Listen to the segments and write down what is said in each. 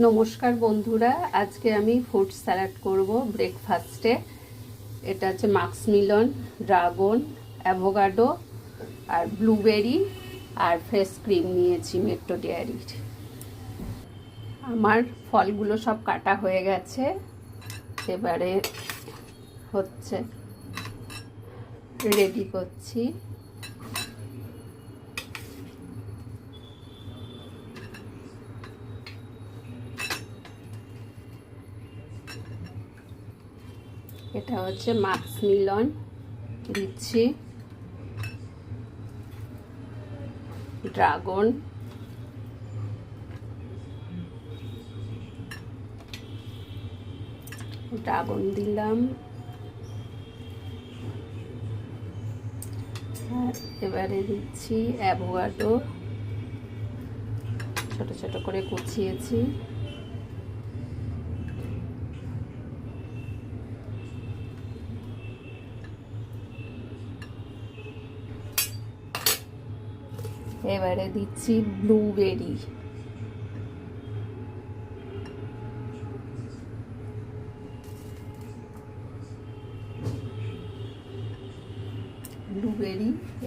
নমস্কার বন্ধুরা, আজকে আমি ফ্রুট স্যালাড করব ব্রেকফাস্টে। এটা হচ্ছে মাস্কমিলন, ড্রাগন, অ্যাভোকাডো আর ব্লুবেরি আর ফ্রেশ ক্রিম নিয়েছি মেট্রো ডেয়ারির। আমার ফলগুলো সব কাটা হয়ে গেছে, এবারে হচ্ছে রেডি করছি। এটা হচ্ছে মাস্কমিলন দিচ্ছি, ড্রাগন, দিলাম, আর এবারে দিচ্ছি অ্যাভোকাডো, ছোট ছোট করে কুচিয়েছি। এবারে দিচ্ছি ব্লুবেরি,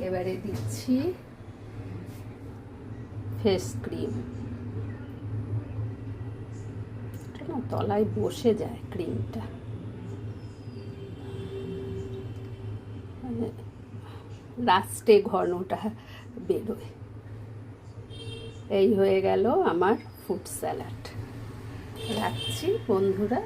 এবারে দিচ্ছি ফেস ক্রিম। তলায় বসে যায় ক্রিমটা, মানে লাস্টে ঘনটা বেরোয়। এই হয়ে গেল আমার ফ্রুট স্যালাড। রাখছি বন্ধুরা।